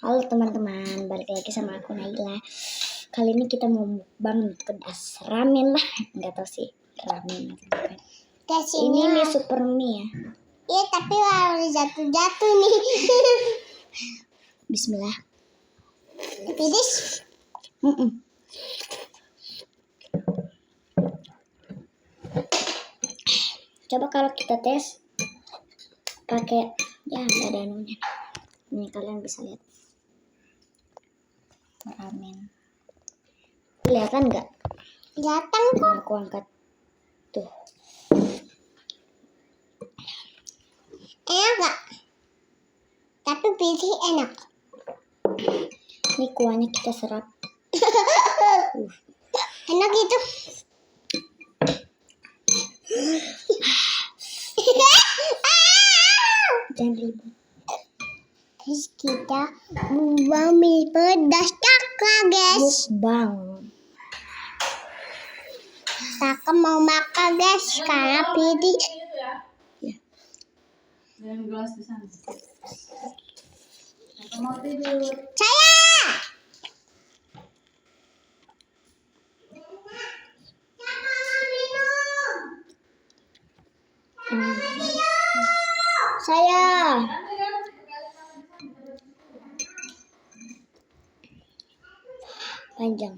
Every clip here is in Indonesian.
Halo teman-teman, balik lagi sama aku Naila. Kali ini kita mau mukbang pedas ramen lah, nggak tahu sih ramen atau bukan. Ini mie super mie ya. Iya tapi harus jatuh-jatuh nih. Bismillah. Pedes. Coba kalau kita tes pakai ya nggak ada anunya. Ini kalian bisa lihat ramen. Kelihatan nggak? Kelihatan kok. Aku angkat tuh. Enak gak? Tapi pilih enak. Ini kuahnya kita serap. Enak itu. Jangan ribut. Terus kita mukbang mie pedas kakak guys. Mukbang. Kakak mau makan guys karena pilih. Dengan gelas di sana. Kakak mau tidur. Saya. Saya. Panjang.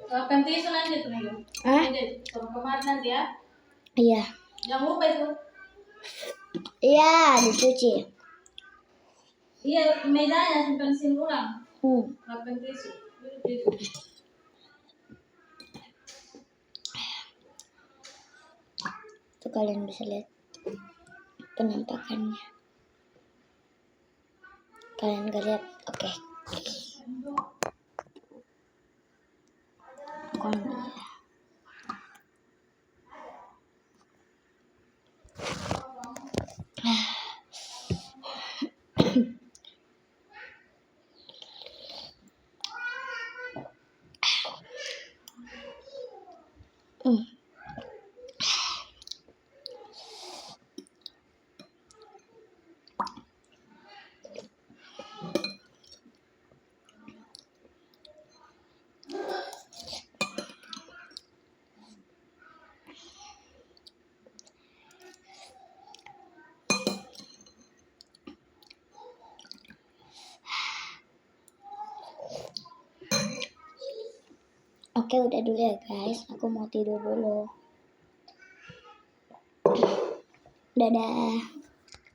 Siapkan tisu lanjut nih. Lanjut. Sama kemarin nanti ya. Iya. Jangan lupa itu. Iya, dicuci. Iya, mejanya simpan sini ulang. Siapkan tisu. Tisu. Tuh kalian bisa lihat penampakannya. Kalian gak lihat? Oke. Oke, udah dulu ya guys. Aku mau tidur dulu. Dadah.